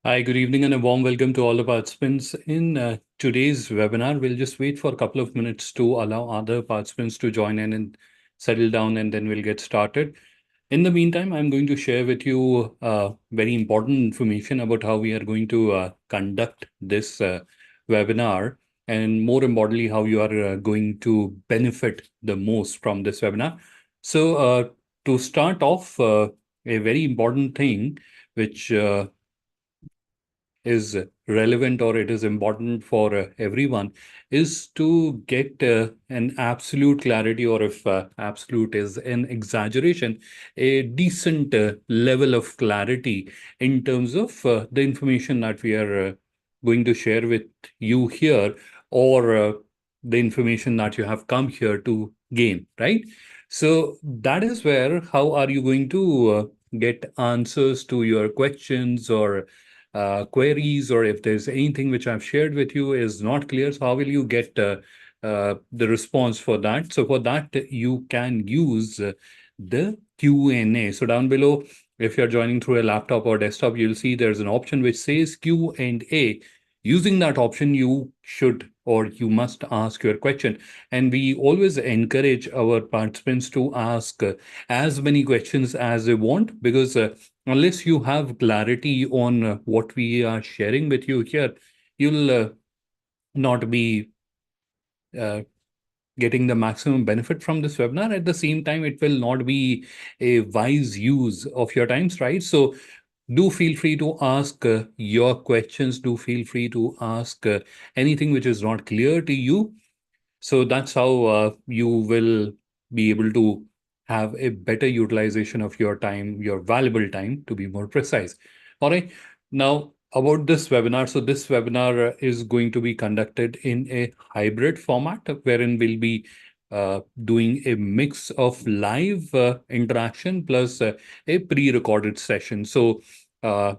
Hi, good evening, and a warm welcome to all the participants. In today's webinar, we'll just wait for a couple of minutes to allow other participants to join in and settle down, and then we'll get started. In the meantime, I'm going to share with you very important information about how we are going to conduct this webinar, and more importantly, how you are going to benefit the most from this webinar. So, to start off, a very important thing which is relevant or it is important for everyone is to get an absolute clarity, or if absolute is an exaggeration, a decent level of clarity in terms of the information that we are going to share with you here, or the information that you have come here to gain, right? So that is where, how are you going to get answers to your questions or queries, or if there's anything which I've shared with you is not clear, so how will you get the response for that? So for that, you can use the Q&A. So down below, if you're joining through a laptop or desktop, you'll see there's an option which says Q&A. Using that option, you should or you must ask your question. And we always encourage our participants to ask as many questions as they want, because unless you have clarity on what we are sharing with you here, you'll not be uh, getting the maximum benefit from this webinar. At the same time, it will not be a wise use of your times, right? So do feel free to ask your questions. Do feel free to ask anything which is not clear to you. So that's how you will be able to have a better utilization of your time, your valuable time, to be more precise. All right. Now, about this webinar. So this webinar is going to be conducted in a hybrid format, wherein we'll be doing a mix of live interaction plus a pre-recorded session. So uh,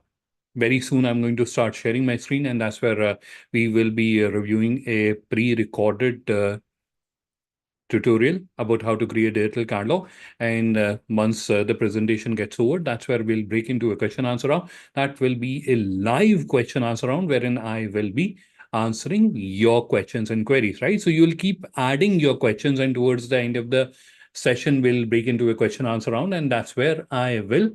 very soon I'm going to start sharing my screen, and that's where we will be reviewing a pre-recorded tutorial about how to create a digital catalog. And once the presentation gets over, that's where we'll break into a question answer round. That will be a live question answer round wherein I will be answering your questions and queries, right? So you'll keep adding your questions, and towards the end of the session, we'll break into a question answer round, and that's where I will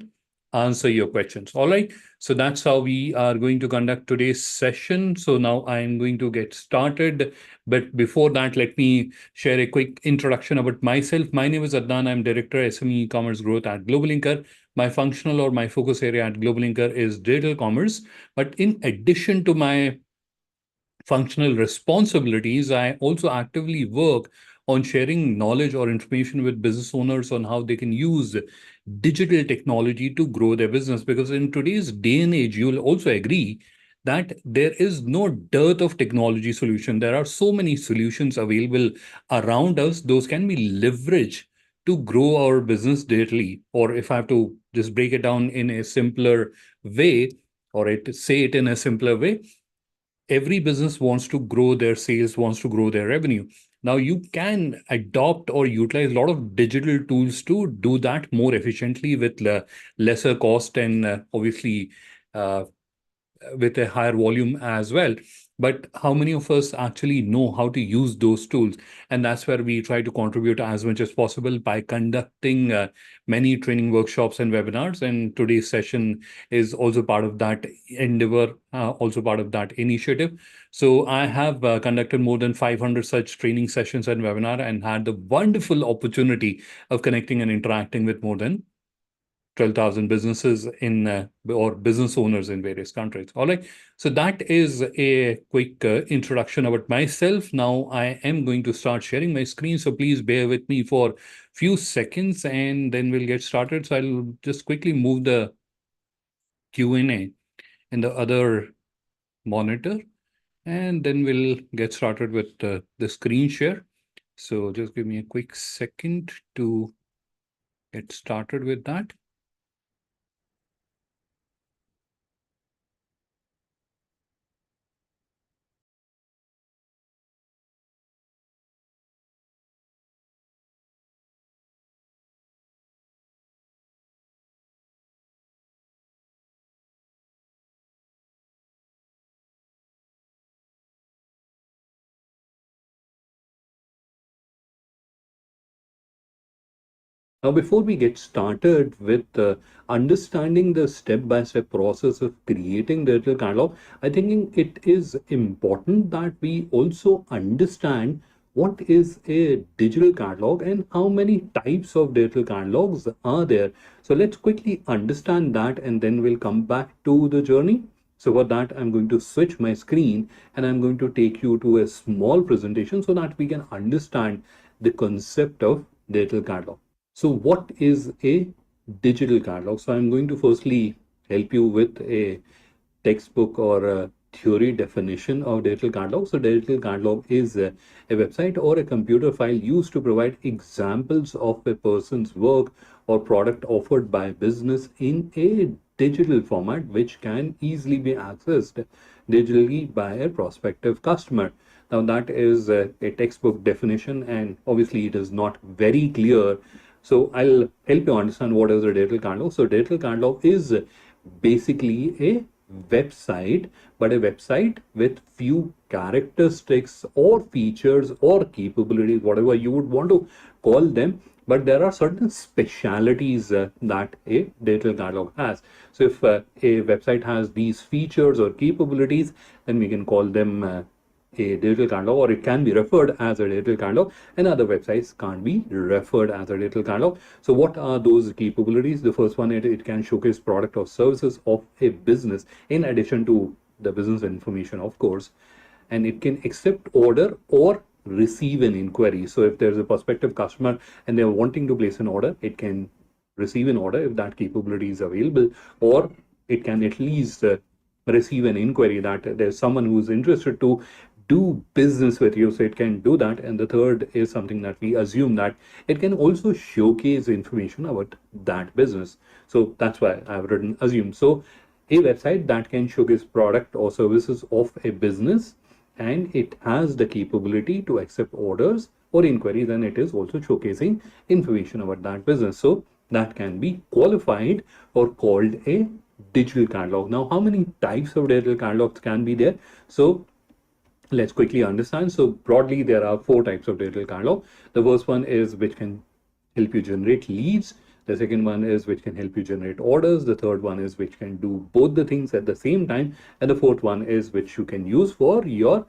answer your questions. All right. So that's how we are going to conduct today's session. So now I'm going to get started. But before that, let me share a quick introduction about myself. My name is Adnan. I'm Director SME E-commerce Growth at GlobalLinker. My functional or my focus area at GlobalLinker is digital commerce. But in addition to my functional responsibilities, I also actively work on sharing knowledge or information with business owners on how they can use digital technology to grow their business. Because in today's day and age, you'll also agree that there is no dearth of technology solution. There are so many solutions available around us. Those can be leveraged to grow our business digitally. Or if I have to just break it down in a simpler way, or say it in a simpler way, every business wants to grow their sales, wants to grow their revenue. Now, you can adopt or utilize a lot of digital tools to do that more efficiently with lesser cost, and obviously uh, with a higher volume as well. But how many of us actually know how to use those tools? And that's where we try to contribute as much as possible by conducting many training workshops and webinars. And today's session is also part of that endeavor, also part of that initiative. So I have conducted more than 500 such training sessions and webinar, and had the wonderful opportunity of connecting and interacting with more than 12,000 businesses in or business owners in various countries. All right. So that is a quick introduction about myself. Now I am going to start sharing my screen. So please bear with me for a few seconds, and then we'll get started. So I'll just quickly move the Q&A in the other monitor, and then we'll get started with the screen share. So just give me a quick second to get started with that. Now, before we get started with understanding the step-by-step process of creating digital catalog, I think it is important that we also understand what is a digital catalog and how many types of digital catalogs are there. So let's quickly understand that and then we'll come back to the journey. So for that, I'm going to switch my screen and I'm going to take you to a small presentation so that we can understand the concept of digital catalog. So what is a digital catalog? So I'm going to firstly help you with a textbook or a theory definition of digital catalog. So digital catalog is a website or a computer file used to provide examples of a person's work or product offered by business in a digital format which can easily be accessed digitally by a prospective customer. Now that is a textbook definition and obviously it is not very clear. So I'll help you understand what is a digital catalog. So digital catalog is basically a website, but a website with few characteristics or features or capabilities, whatever you would want to call them. But there are certain specialities that a digital catalog has. So if a website has these features or capabilities, then we can call them a digital catalog, or it can be referred as a digital catalog, and other websites can't be referred as a digital catalog. So what are those capabilities? The first one, it can showcase product or services of a business in addition to the business information, of course, and it can accept order or receive an inquiry. So if there's a prospective customer and they're wanting to place an order, it can receive an order if that capability is available, or it can at least receive an inquiry that there's someone who's interested to do business with you, so it can do that. And the third is something that we assume that it can also showcase information about that business. So that's why I've written assume. So a website that can showcase product or services of a business and it has the capability to accept orders or inquiries, and it is also showcasing information about that business. So that can be qualified or called a digital catalog. Now, how many types of digital catalogs can be there? So let's quickly understand. So broadly, there are 4 types of digital catalog. The first one is which can help you generate leads. The second one is which can help you generate orders. The third one is which can do both the things at the same time. And the fourth one is which you can use for your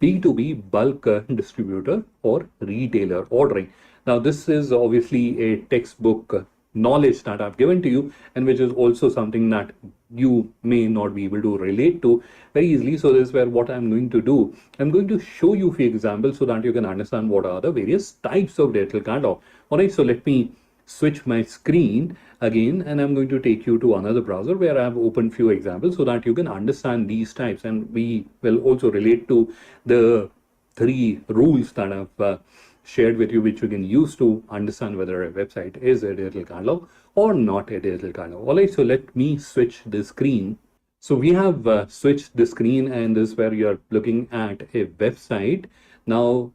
B2B bulk distributor or retailer ordering. Now, this is obviously a textbook knowledge that I've given to you, and which is also something that you may not be able to relate to very easily. So this is where what I'm going to do. I'm going to show you a few examples so that you can understand what are the various types of digital catalog. All right, so let me switch my screen again, and I'm going to take you to another browser where I've opened few examples so that you can understand these types, and we will also relate to the 3 rules that I've shared with you, which you can use to understand whether a website is a digital catalog or not a digital catalog. All right, so let me switch the screen. So we have switched the screen, and this is where you're looking at a website. Now,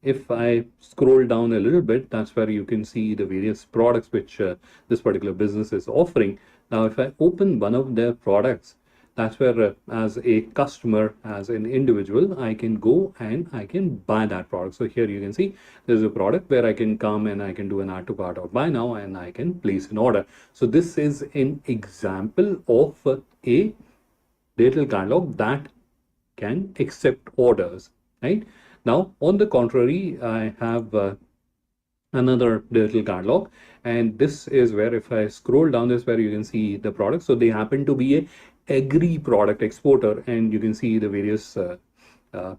if I scroll down a little bit, that's where you can see the various products which this particular business is offering. Now, if I open one of their products, that's where as a customer, as an individual, I can go and I can buy that product. So here you can see there's a product where I can come and I can do an add to cart or buy now, and I can place an order. So this is an example of a digital catalog that can accept orders, right? Now, on the contrary, I have another digital catalog, and this is where if I scroll down, this where you can see the products. So they happen to be a agri product exporter, and you can see the various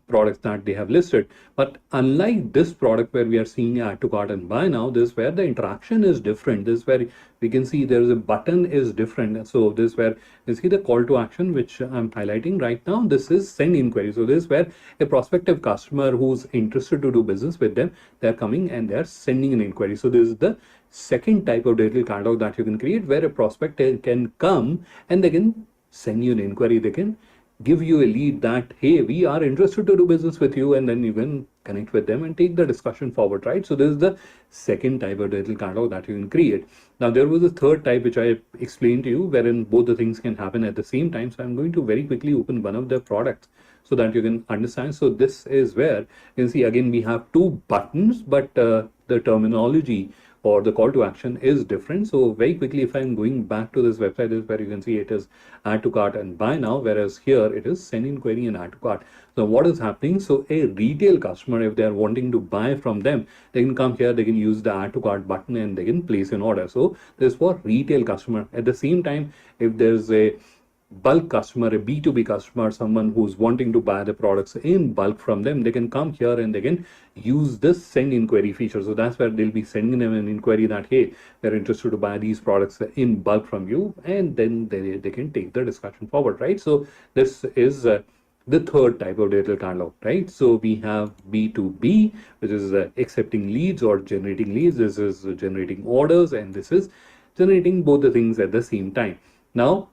products that they have listed. But unlike this product where we are seeing add to cart and buy now, this is where the interaction is different. This is where we can see there is a button is different. So this is where you see the call to action, which I'm highlighting right now. This is send inquiry. So this is where a prospective customer who's interested to do business with them, they're coming and they're sending an inquiry. So this is the second type of digital catalog that you can create, where a prospect can come and they can send you an inquiry. They can give you a lead that, hey, we are interested to do business with you, and then you can connect with them and take the discussion forward, right? So this is the second type of digital catalog that you can create. Now, there was a third type which I explained to you, wherein both the things can happen at the same time. So I'm going to very quickly open one of their products so that you can understand. So this is where you can see again we have 2 buttons, but the terminology or the call to action is different. So very quickly, if I'm going back to this website, this is where you can see it is add to cart and buy now, whereas here it is send inquiry and add to cart. So what is happening? So a retail customer, if they are wanting to buy from them, they can come here, they can use the add to cart button and they can place an order. So this is for retail customer. At the same time, if there's a bulk customer, a B2B customer, someone who's wanting to buy the products in bulk from them, they can come here and they can use this send inquiry feature. So that's where they'll be sending them an inquiry that, hey, they're interested to buy these products in bulk from you, and then they can take the discussion forward, right? So this is the third type of digital catalog, right? So we have B2B, which is accepting leads or generating leads. This is generating orders, and this is generating both the things at the same time. Now,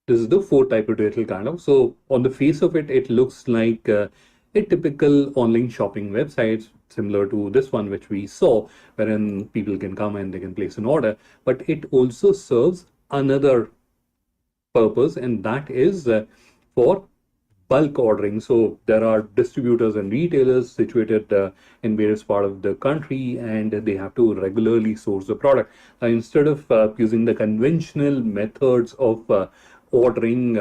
this is the fourth type of digital catalog. So on the face of it, it looks like a typical online shopping website, similar to this one which we saw, wherein people can come and they can place an order. But it also serves another purpose, and that is for bulk ordering. So there are distributors and retailers situated in various part of the country, and they have to regularly source the product. Now, instead of using the conventional methods of ordering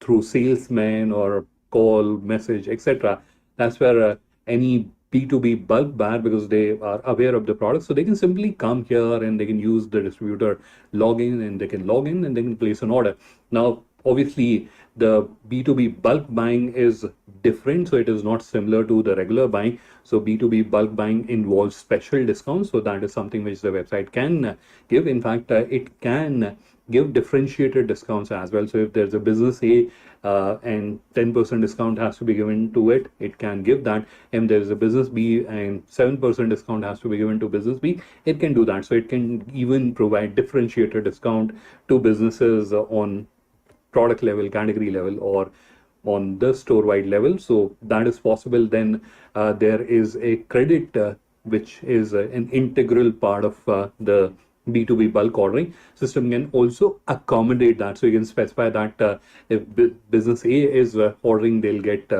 through salesman or call, message, etc., that's where any B2B bulk buyer, because they are aware of the product, so they can simply come here and they can use the distributor login, and they can log in and they can place an order. Now, obviously, the B2B bulk buying is different, so it is not similar to the regular buying. So B2B bulk buying involves special discounts, so that is something which the website can give. In fact, it can give differentiated discounts as well. So if there's a business A and 10% discount has to be given to it, it can give that. And there's a business B and 7% discount has to be given to business B, it can do that. So it can even provide differentiated discount to businesses on product level, category level, or on the store-wide level. So that is possible. Then there is a credit which is an integral part of the B2B bulk ordering system, can also accommodate that. So you can specify that if business A is ordering, they'll get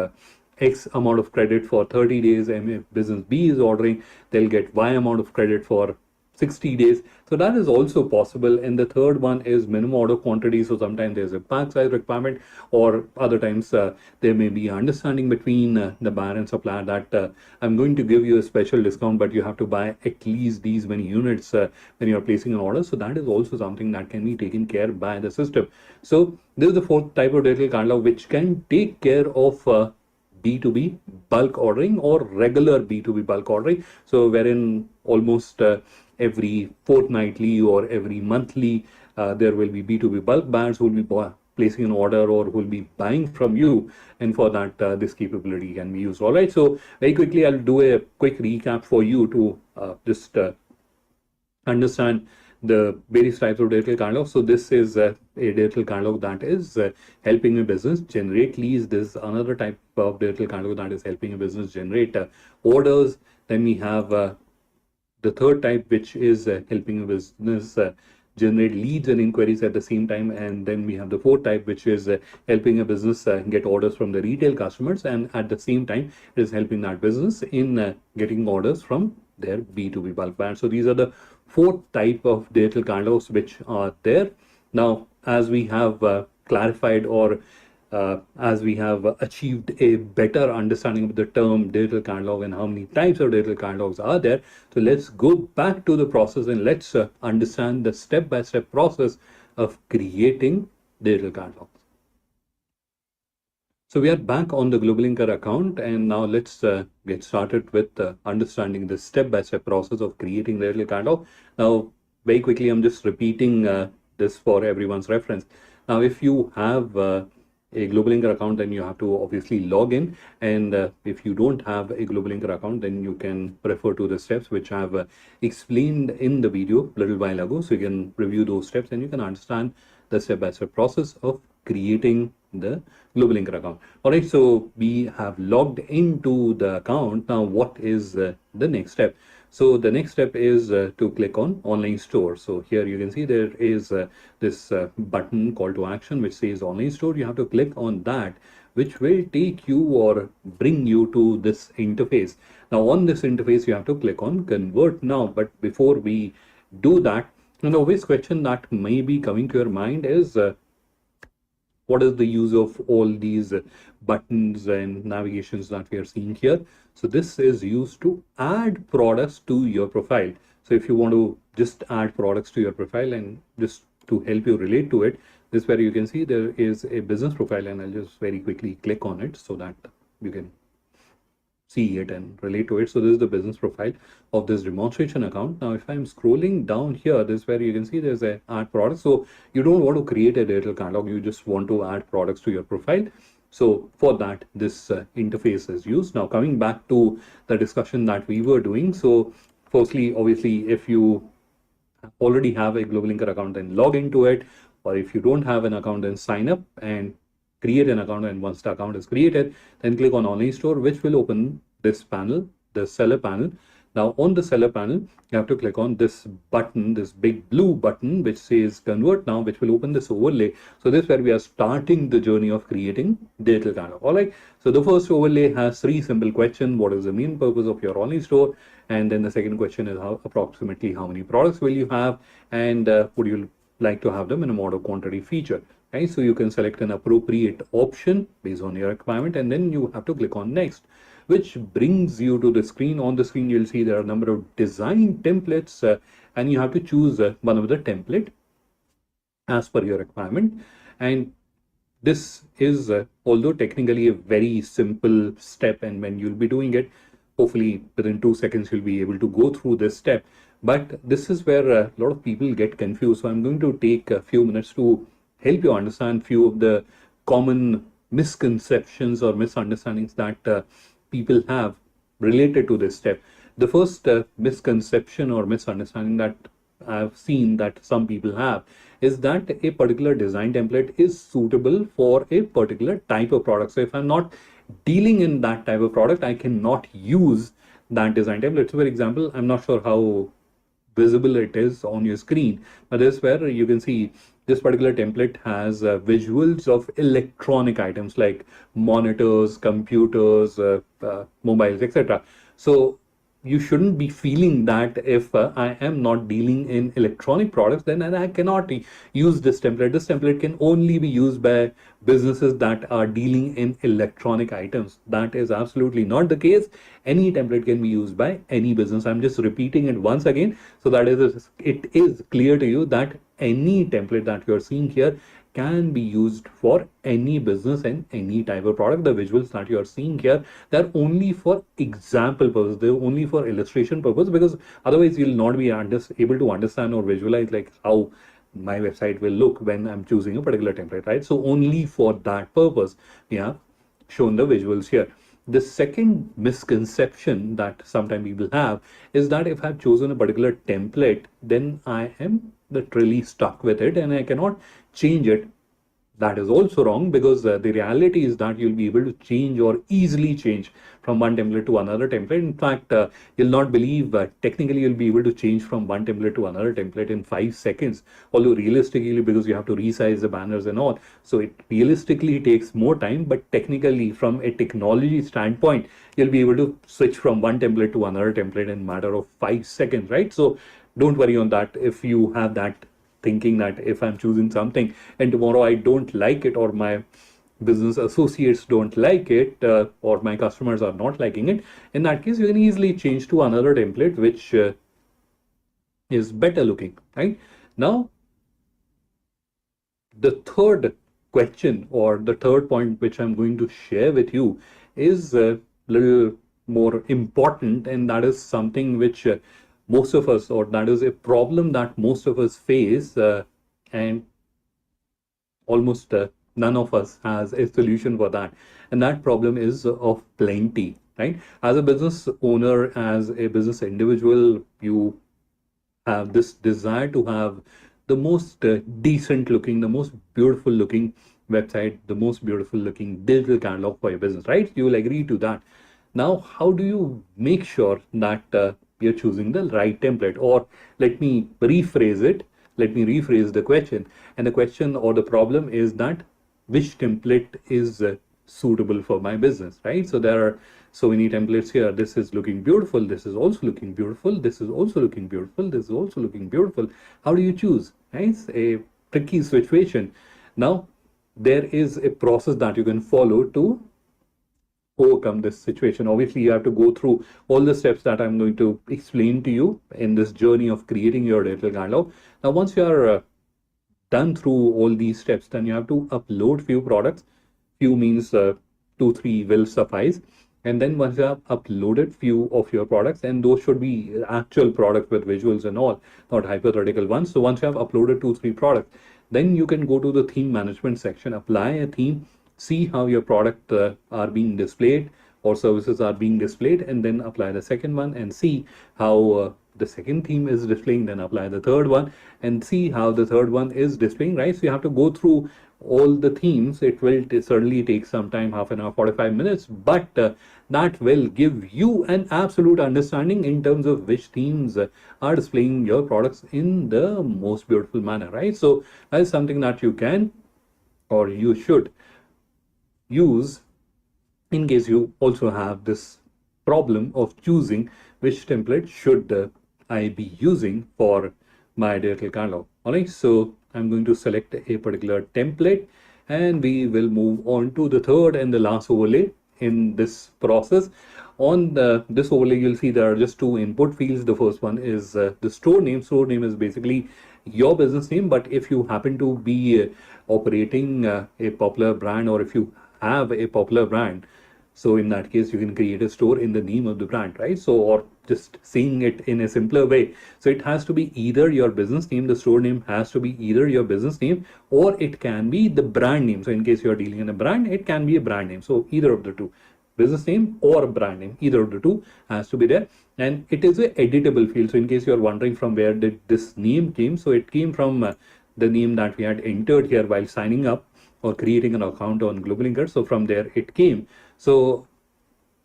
X amount of credit for 30 days, and if business B is ordering, they'll get Y amount of credit for 60 days. So that is also possible. And the third one is minimum order quantity. So sometimes there's a pack size requirement, or other times there may be understanding between the buyer and supplier that I'm going to give you a special discount, but you have to buy at least these many units when you're placing an order. So that is also something that can be taken care by the system. So this is the fourth type of digital catalog which can take care of B2B bulk ordering or regular B2B bulk ordering. So wherein almost every fortnightly or every monthly, there will be B2B bulk buyers who will be placing an order or who will be buying from you. And for that, this capability can be used. All right. So very quickly, I'll do a quick recap for you to just understand the various types of digital catalog. So this is a digital catalog that is helping a business generate leads. This is another type of digital catalog that is helping a business generate orders. Then we have the third type, which is helping a business generate leads and inquiries at the same time. And then we have the fourth type, which is helping a business get orders from the retail customers. And at the same time, it is helping that business in getting orders from their B2B bulk buyers. So these are the fourth type of digital catalogs which are there. Now, as we have clarified, or as we have achieved a better understanding of the term digital catalog and how many types of digital catalogs are there, so let's go back to the process and let's understand the step-by-step process of creating digital catalogs. So we are back on the GlobalLinker account, and now let's get started with understanding the step-by-step process of creating the digital catalog. Now, very quickly, I'm just repeating this for everyone's reference. Now, if you have a GlobalLinker account, then you have to obviously log in. And if you don't have a GlobalLinker account, then you can refer to the steps which I have explained in the video a little while ago. So you can review those steps and you can understand the step-by-step process of creating the GlobalLinker account. All right, so we have logged into the account. Now, what is the next step? So the next step is to click on online store. So here you can see there is this button call to action which says online store. You have to click on that which will take you or bring you to this interface. Now, on this interface, you have to click on Convert Now. But before we do that, an obvious question that may be coming to your mind is what is the use of all these buttons and navigations that we are seeing here? So this is used to add products to your profile. So if you want to just add products to your profile and just to help you relate to it, this is where you can see there is a business profile, and I'll just very quickly click on it so that you can see it and relate to it. So this is the business profile of this demonstration account. Now, if I'm scrolling down here, this is where you can see there's a add product. So you don't want to create a digital catalog, you just want to add products to your profile. So for that, this interface is used. Now, coming back to the discussion that we were doing. So firstly, obviously, if you already have a GlobalLinker account, then log into it. Or if you don't have an account, then sign up and create an account. And once the account is created, then click on online store, which will open this panel, the seller panel. Now on the seller panel, you have to click on this button, this big blue button, which says Convert Now, which will open this overlay. So this is where we are starting the journey of creating digital catalog. All right. So the first overlay has three simple questions. What is the main purpose of your online store? And then the second question is approximately how many products will you have? And would you like to have them in a model quantity feature? Right, so you can select an appropriate option based on your requirement, and then you have to click on next, which brings you to the screen. On the screen, you'll see there are a number of design templates, and you have to choose one of the template as per your requirement. And this is, although technically a very simple step, and when you'll be doing it, hopefully within 2 seconds, you'll be able to go through this step. But this is where a lot of people get confused. So I'm going to take a few minutes to help you understand few of the common misconceptions or misunderstandings that people have related to this step. The first misconception or misunderstanding that I've seen that some people have is that a particular design template is suitable for a particular type of product. So if I'm not dealing in that type of product, I cannot use that design template. So for example, I'm not sure how visible it is on your screen, but this is where you can see this particular template has visuals of electronic items like monitors, computers, mobiles, etc. So you shouldn't be feeling that if I am not dealing in electronic products, then I cannot use this template. This template can only be used by businesses that are dealing in electronic items. That is absolutely not the case. Any template can be used by any business. I'm just repeating it once again, so that it is clear to you that any template that you're seeing here can be used for any business and any type of product. The visuals that you are seeing here, they're only for example purpose. They're only for illustration purpose, because otherwise you'll not be able to understand or visualize like how my website will look when I'm choosing a particular template, right? So only for that purpose, we have shown the visuals here. The second misconception that sometimes people have is that if I've chosen a particular template, then I am literally stuck with it and I cannot change it. That is also wrong, because the reality is that you'll be able to change or easily change from one template to another template. In fact, you'll not believe technically you'll be able to change from one template to another template in 5 seconds. Although realistically, because you have to resize the banners and all, so it realistically takes more time. But technically, from a technology standpoint, you'll be able to switch from one template to another template in a matter of 5 seconds, right? So don't worry on that. If you have that thinking that if I'm choosing something and tomorrow I don't like it, or my business associates don't like it, or my customers are not liking it, in that case, you can easily change to another template which is better looking, right? Now, the third question or the third point which I'm going to share with you is a little more important, and that is something which most of us, or that is a problem that most of us face, and almost none of us has a solution for that. And that problem is of plenty, right? As a business owner, as a business individual, you have this desire to have the most decent looking, the most beautiful looking website, the most beautiful looking digital catalog for your business, right? You will agree to that. Now, how do you make sure that you're choosing the right template? Or let me rephrase it. Let me rephrase the question. And the question or the problem is that which template is suitable for my business, right? So there are so many templates here. This is looking beautiful. This is also looking beautiful. This is also looking beautiful. This is also looking beautiful. How do you choose? Right? It's a tricky situation. Now, there is a process that you can follow to overcome this situation. Obviously, you have to go through all the steps that I'm going to explain to you in this journey of creating your digital catalog. Now, once you are done through all these steps, then you have to upload few products. Few means two, three will suffice. And then once you have uploaded few of your products, and those should be actual products with visuals and all, not hypothetical ones. So once you have uploaded two, three products, then you can go to the theme management section, apply a theme, see how your product are being displayed or services are being displayed, and then apply the second one and see how the second theme is displaying, then apply the third one and see how the third one is displaying, right? So you have to go through all the themes. It will certainly take some time, half an hour, 45 minutes, but that will give you an absolute understanding in terms of which themes are displaying your products in the most beautiful manner, right? So that is something that you can or you should use in case you also have this problem of choosing which template should I be using for my digital catalog. All right, so I'm going to select a particular template and we will move on to the third and the last overlay in this process. On this overlay, you'll see there are just two input fields. The first one is the store name. Store name is basically your business name, but if you happen to be operating a popular brand, or if you have a popular brand, so in that case, you can create a store in the name of the brand, right? So, or just saying it in a simpler way. So it has to be either your business name, the store name has to be either your business name, or it can be the brand name. So in case you're dealing in a brand, it can be a brand name. So either of the two, business name or brand name, either of the two has to be there. And it is a editable field. So in case you're wondering from where did this name came, so it came from the name that we had entered here while signing up or creating an account on GlobalLinker. So from there it came. So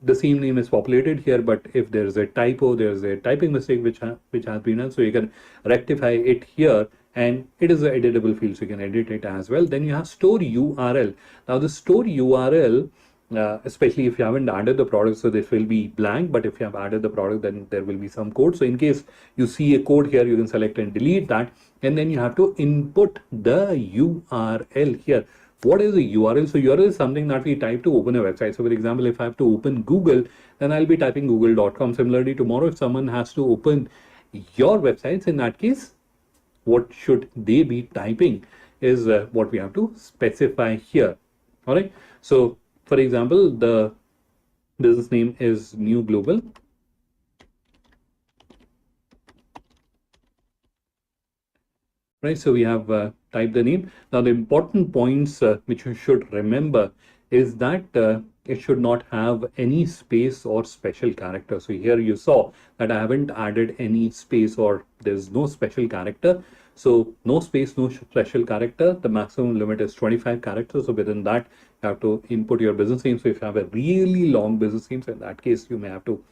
the same name is populated here, but if there's a typo, there's a typing mistake which has been done, so you can rectify it here, and it is an editable field, so you can edit it as well. Then you have store URL. Now the store URL, especially if you haven't added the product, so this will be blank, but if you have added the product, then there will be some code. So in case you see a code here, you can select and delete that, and then you have to input the URL here. What is a URL? So URL is something that we type to open a website. So for example, if I have to open Google, then I'll be typing google.com. Similarly, tomorrow, if someone has to open your websites, in that case, what should they be typing is what we have to specify here. All right. So for example, the business name is New Global. Right, so we have typed the name. Now the important points which you should remember is that it should not have any space or special character. So here you saw that I haven't added any space, or there's no special character. So no space, no special character. The maximum limit is 25 characters. So within that, you have to input your business name. So if you have a really long business name, so in that case, you may have to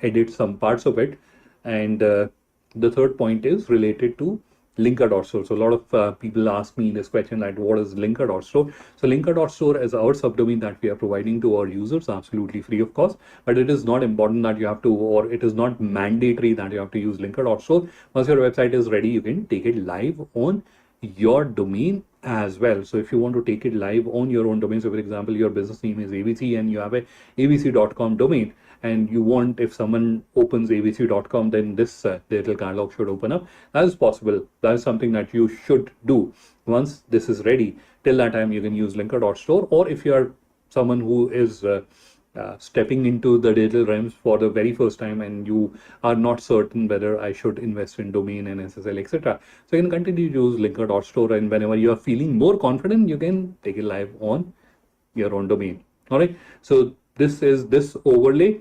edit some parts of it. And the third point is related to linker.store. So a lot of people ask me this question, like what is linker.store? So linker.store is our subdomain that we are providing to our users, absolutely free of cost, but it is not important that you have to, or it is not mandatory that you have to use linker.store. Once your website is ready, you can take it live on your domain as well. So if you want to take it live on your own domain, so for example, your business name is ABC and you have a abc.com domain, and you want, if someone opens abc.com, then this digital catalog should open up. That is possible. That is something that you should do once this is ready. Till that time, you can use linker.store, or if you are someone who is stepping into the digital realms for the very first time and you are not certain whether I should invest in domain and SSL, etc. So you can continue to use linker.store, and whenever you are feeling more confident, you can take it live on your own domain. All right. So this is this overlay,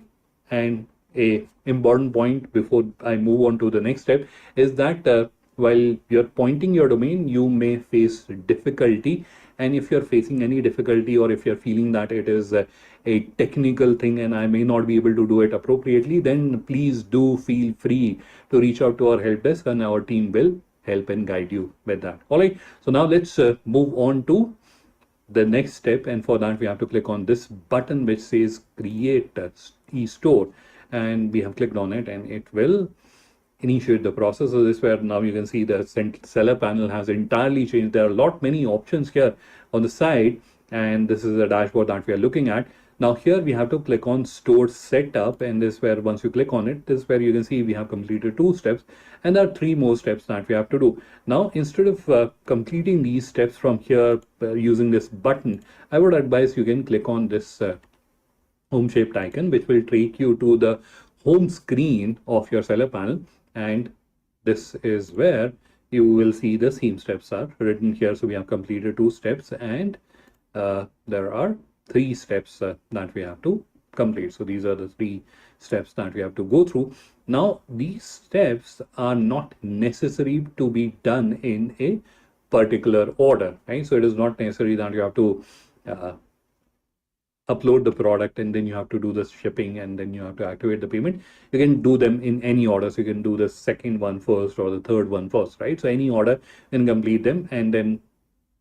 and a important point before I move on to the next step is that while you're pointing your domain, you may face difficulty. And if you're facing any difficulty, or if you're feeling that it is a technical thing and I may not be able to do it appropriately, then please do feel free to reach out to our help desk, and our team will help and guide you with that. All right. So now let's move on to the next step, and for that we have to click on this button which says create e-store, and we have clicked on it, and it will initiate the process. So this is where now you can see the seller panel has entirely changed. There are a lot many options here on the side, and this is the dashboard that we are looking at. Now here we have to click on store setup, and this is where once you click on it, this is where you can see we have completed 2 steps, and there are 3 more steps that we have to do. Now instead of completing these steps from here using this button, I would advise you can click on this home shaped icon, which will take you to the home screen of your seller panel, and this is where you will see the same steps are written here. So we have completed 2 steps, and there are 3 steps that we have to complete. So these are the 3 steps that we have to go through. Now these steps are not necessary to be done in a particular order, right? So it is not necessary that you have to upload the product and then you have to do the shipping and then you have to activate the payment. You can do them in any order. So you can do the second one first or the third one first, right? So any order, you can complete them, and then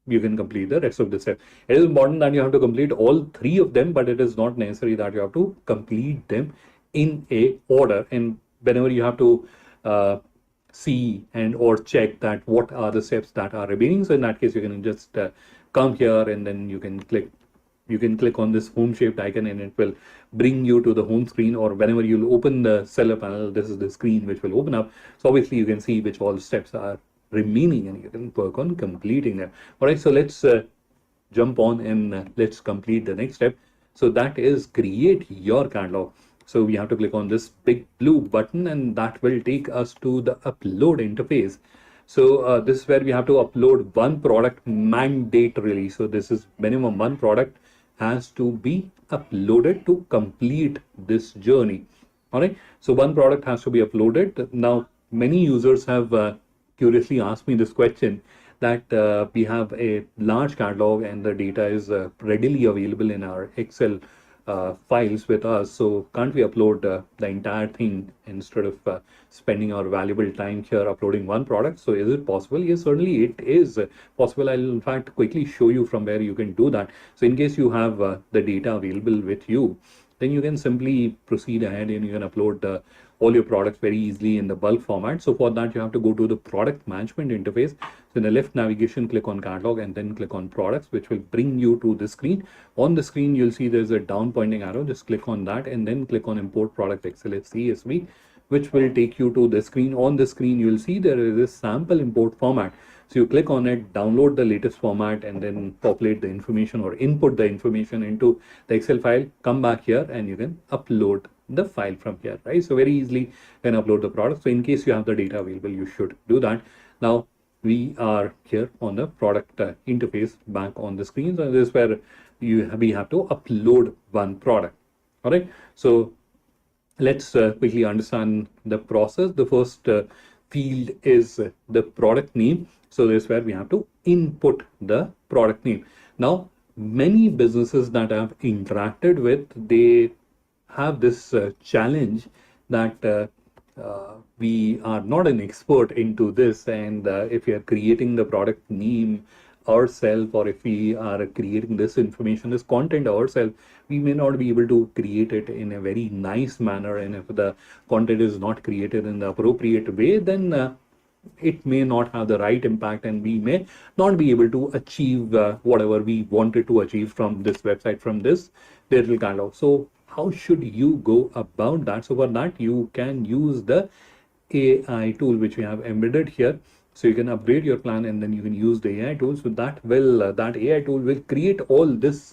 you can complete the rest of the steps. It is important that you have to complete all 3 of them, but it is not necessary that you have to complete them in a order. And whenever you have to see and or check that what are the steps that are remaining, so in that case you can just come here and then you can click on this home shaped icon, and it will bring you to the home screen, or whenever you'll open the seller panel, this is the screen which will open up. So obviously you can see which all steps are remaining and you can work on completing them. All right, so let's jump on and let's complete the next step. So that is create your catalog. So we have to click on this big blue button, and that will take us to the upload interface. So this is where we have to upload 1 product mandatorily. So this is minimum 1 product has to be uploaded to complete this journey. All right, so 1 product has to be uploaded. Now many users have curiously asked me this question, that we have a large catalog and the data is readily available in our Excel files with us. So can't we upload the entire thing instead of spending our valuable time here uploading 1 product? So is it possible? Yes, certainly it is possible. I'll in fact quickly show you from where you can do that. So in case you have the data available with you, then you can simply proceed ahead and you can upload all your products very easily in the bulk format. So for that, you have to go to the product management interface. So in the left navigation, click on catalog and then click on products, which will bring you to this screen. On the screen, you'll see there's a down pointing arrow. Just click on that and then click on import product XLS CSV, which will take you to the screen. On the screen, you'll see there is a sample import format. So you click on it, download the latest format, and then populate the information or input the information into the Excel file. Come back here and you can upload the file from here, right? So very easily you can upload the product. So in case you have the data available, you should do that. Now we are here on the product interface back on the screen. So this is where we have to upload 1 product. All right. So let's quickly understand the process. The first field is the product name. So this is where we have to input the product name. Now, many businesses that I've interacted with, they have this challenge that we are not an expert into this, and if we are creating the product name ourselves, or if we are creating this information, this content ourselves, we may not be able to create it in a very nice manner, and if the content is not created in the appropriate way, then it may not have the right impact, and we may not be able to achieve whatever we wanted to achieve from this website, from this digital catalog. So how should you go about that? So for that, you can use the AI tool which we have embedded here. So you can upgrade your plan and then you can use the AI tool. So that AI tool will create all this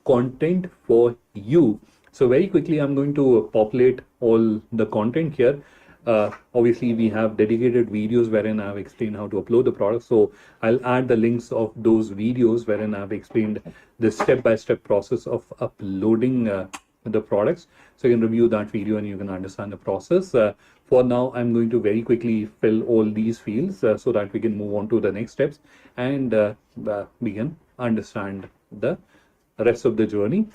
content for you. So very quickly, I'm going to populate all the content here. Obviously, we have dedicated videos wherein I've explained how to upload the product. So I'll add the links of those videos wherein I've explained the step-by-step process of uploading the products. So you can review that video and you can understand the process. For now, I'm going to very quickly fill all these fields so that we can move on to the next steps and we can understand the rest of the journey.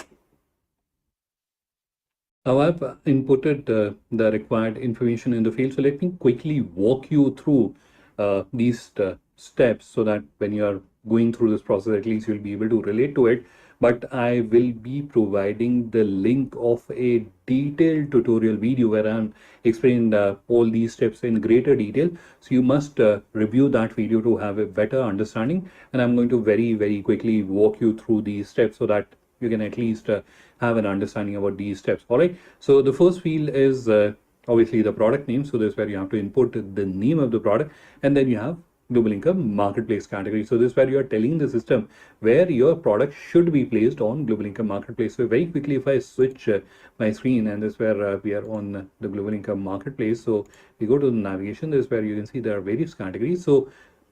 Now I've inputted the required information in the field. So let me quickly walk you through these steps so that when you are going through this process, at least you'll be able to relate to it. But I will be providing the link of a detailed tutorial video where I'm explaining all these steps in greater detail. So you must review that video to have a better understanding. And I'm going to very, very quickly walk you through these steps so that you can at least have an understanding about these steps. All right. So the first field is obviously the product name. So this is where you have to input the name of the product, and then you have GlobalLinker marketplace category. So this is where you are telling the system where your product should be placed on GlobalLinker marketplace. So very quickly, if I switch my screen, and this is where we are on the GlobalLinker marketplace. So we go to the navigation. This is where you can see there are various categories. So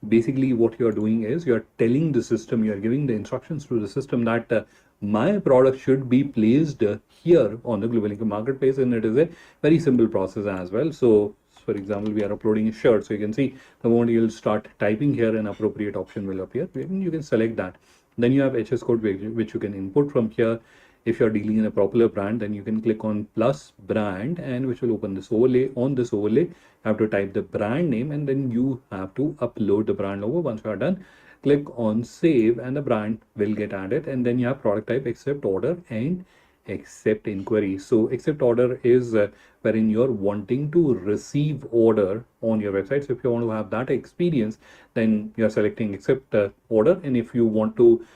basically what you're doing is you're telling the system, you're giving the instructions to the system that my product should be placed here on the GlobalLinker marketplace, and it is a very simple process as well. So for example, we are uploading a shirt, so you can see the moment you'll start typing here, an appropriate option will appear, and you can select that. Then you have HS code which you can input from here. If you're dealing in a popular brand, then you can click on plus brand, and which will open this overlay. On this overlay, you have to type the brand name, and then you have to upload the brand logo. Once you are done, click on save, and the brand will get added. And then you have product type, accept order, and accept inquiry. So accept order is wherein you're wanting to receive order on your website. So if you want to have that experience, then you're selecting accept order. And if you want to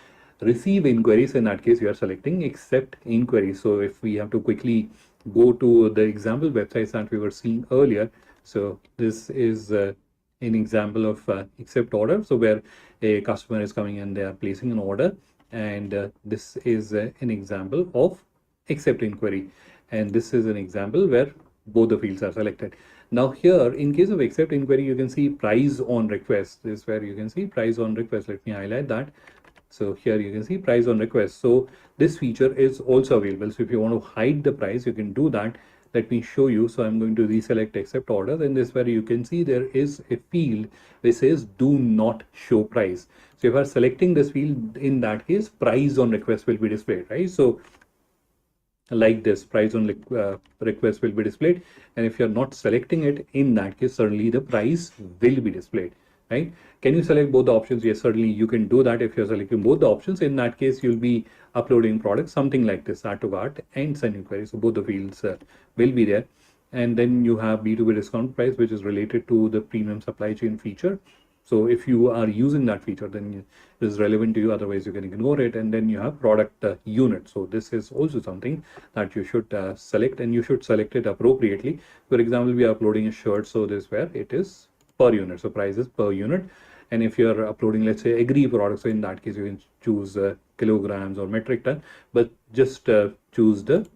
receive inquiries, in that case you are selecting accept inquiry. So if we have to quickly go to the example websites that we were seeing earlier, so this is an example of accept order, so where a customer is coming and they are placing an order, and this is an example of accept inquiry, and this is an example where both the fields are selected. Now here, in case of accept inquiry, you can see price on request. This is where you can see price on request. Let me highlight that. So here you can see price on request. So this feature is also available. So if you want to hide the price, you can do that. Let me show you. So I'm going to reselect accept order, and this where you can see there is a field which says do not show price. So if you are selecting this field, in that case, price on request will be displayed, right? So like this, price on request will be displayed, and if you're not selecting it, in that case certainly the price will be displayed, right? Can you select both the options? Yes, certainly you can do that. If you're selecting both the options, in that case you'll be uploading products, something like this, add to cart and send inquiry. So both the fields will be there. And then you have B2B discount price, which is related to the premium supply chain feature. So if you are using that feature, then it is relevant to you. Otherwise, you can ignore it. And then you have product unit. So this is also something that you should select, and you should select it appropriately. For example, we are uploading a shirt. So this is where it is per unit. So price is per unit. And if you're uploading, let's say, agri products, so in that case, you can choose kilograms or metric ton, but just choose the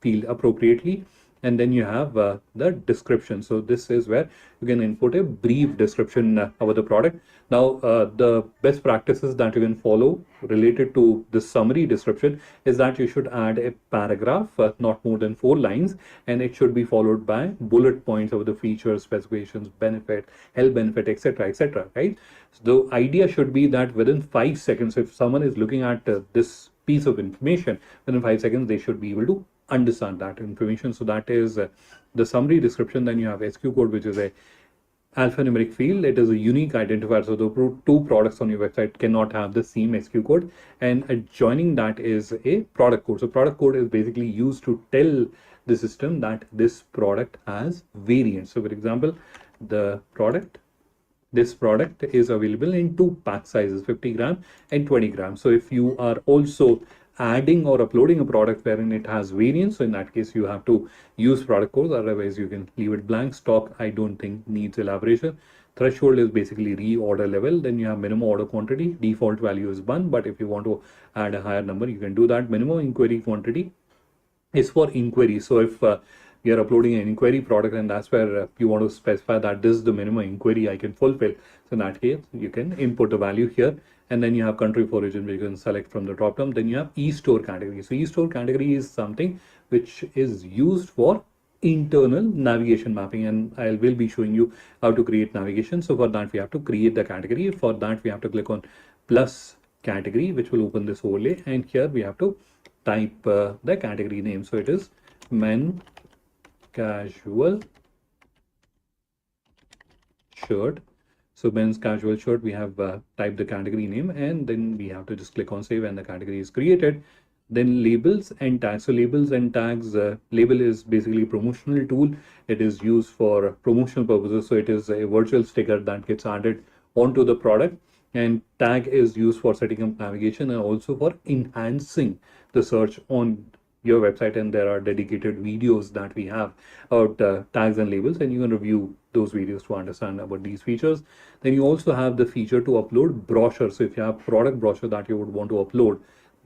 field appropriately. And then you have the description. So this is where you can input a brief description about the product. Now, the best practices that you can follow related to the summary description is that you should add a paragraph, not more than 4 lines, and it should be followed by bullet points of the features, specifications, benefit, health benefit, etc., etc. Right? So the idea should be that within 5 seconds, if someone is looking at this piece of information, within 5 seconds, they should be able to understand that information. So that is the summary description. Then you have SQ code, which is a alphanumeric field. It is a unique identifier. So the two products on your website cannot have the same SQ code. And adjoining that is a product code. So product code is basically used to tell the system that this product has variants. So for example, this product is available in 2 pack sizes, 50 gram and 20 grams. So if you are also adding or uploading a product wherein it has variants, so in that case you have to use product codes, otherwise you can leave it blank. Stock, I don't think needs elaboration. Threshold is basically reorder level. Then you have minimum order quantity, default value is 1, but if you want to add a higher number, you can do that. Minimum inquiry quantity is for inquiry. So if you're uploading an inquiry product, and that's where you want to specify that this is the minimum inquiry I can fulfill, so in that case you can input the value here. And then you have country of origin, which you can select from the drop down. Then you have e-store category. So e-store category is something which is used for internal navigation mapping, and I will be showing you how to create navigation. So for that we have to create the category. For that we have to click on plus category, which will open this overlay, and here we have to type the category name. So it is men casual shirt. So men's casual shirt, we have typed the category name, and then we have to just click on save and the category is created. Then labels and tags. So labels and tags, label is basically a promotional tool. It is used for promotional purposes. So it is a virtual sticker that gets added onto the product. And tag is used for setting up navigation and also for enhancing the search on your website. And there are dedicated videos that we have about tags and labels, and you can review those videos to understand about these features. Then you also have the feature to upload brochures. So if you have product brochure that you would want to upload,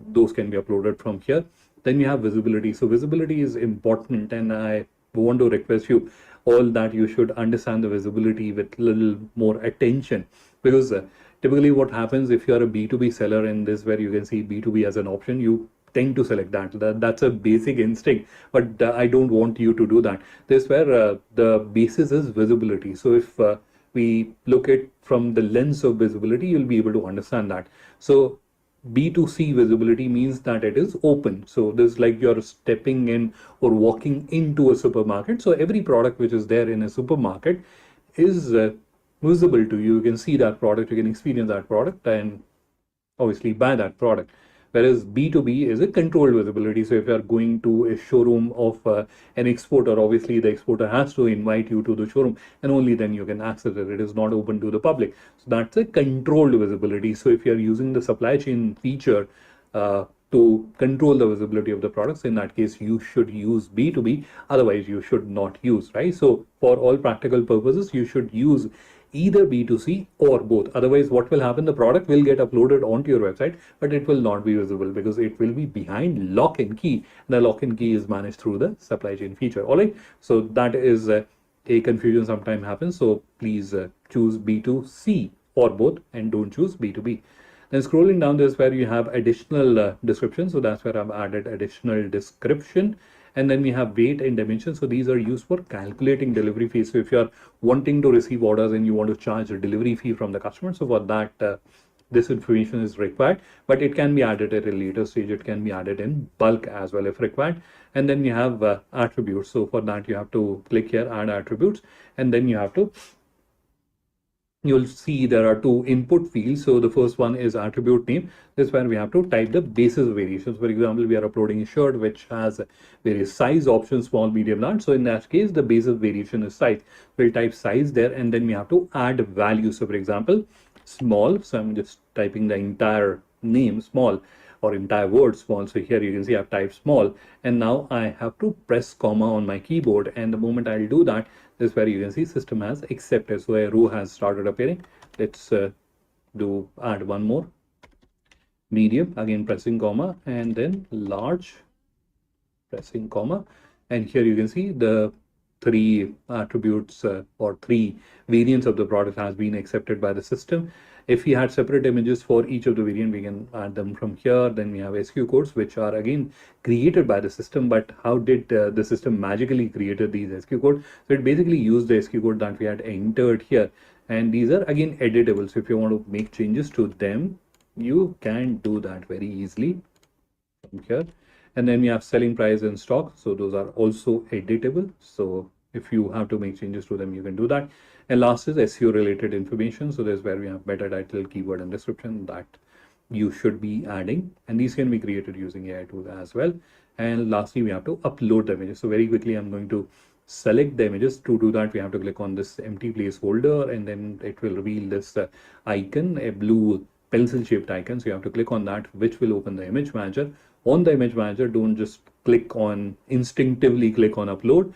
those can be uploaded from here. Then you have visibility. So visibility is important, and I want to request you all that you should understand the visibility with little more attention, because typically what happens if you are a B2B seller, in this where you can see B2B as an option, you tend to select that's a basic instinct, but I don't want you to do that. This where the basis is visibility. So if we look at from the lens of visibility, you'll be able to understand that. So B2C visibility means that it is open. So this is like you're stepping in or walking into a supermarket. So every product which is there in a supermarket is visible to you. You can see that product, you can experience that product, and obviously buy that product. Whereas B2B is a controlled visibility. So if you are going to a showroom of an exporter, obviously the exporter has to invite you to the showroom, and only then you can access it. It is not open to the public. So that's a controlled visibility. So if you are using the supply chain feature to control the visibility of the products, in that case you should use B2B, otherwise you should not use, right? So for all practical purposes, you should use either B2C or both. Otherwise, what will happen? The product will get uploaded onto your website, but it will not be visible because it will be behind lock and key. The lock and key is managed through the supply chain feature. All right. So that is a confusion sometimes happens. So please choose B2C or both, and don't choose B2B. Then scrolling down, this where you have additional description. So that's where I've added additional description. And then we have weight and dimension. So these are used for calculating delivery fees. So if you're wanting to receive orders and you want to charge a delivery fee from the customer, so for that, this information is required, but it can be added at a later stage. It can be added in bulk as well if required. And then you have attributes. So for that, you have to click here, add attributes, and then you have to you'll see there are two input fields. So the first one is attribute name. This is where we have to type the basis variations. For example, we are uploading a shirt which has various size options, small, medium, large. So in that case, the basis variation is size. We'll type size there, and then we have to add value. So for example, small. So I'm just typing the entire name small, or entire word small. So here you can see I've typed small, and now I have to press comma on my keyboard. And the moment I'll do that, this is where you can see system has accepted. So a row has started appearing. Let's do add one more. Medium, again pressing comma, and then large, pressing comma. And here you can see the three attributes or three variants of the product has been accepted by the system. If we had separate images for each of the variant, we can add them from here. Then we have SKU codes, which are again created by the system. But how did the system magically created these SKU codes? So it basically used the SKU code that we had entered here. And these are again editable. So if you want to make changes to them, you can do that very easily from here. And then we have selling price and stock. So those are also editable. So if you have to make changes to them, you can do that. And last is SEO related information. So there's where we have meta title, keyword, and description that you should be adding. And these can be created using AI tools as well. And lastly, we have to upload the images. So very quickly, I'm going to select the images. To do that, we have to click on this empty placeholder, and then it will reveal this icon, a blue pencil shaped icon. So you have to click on that, which will open the image manager. On the image manager, don't just instinctively click on upload.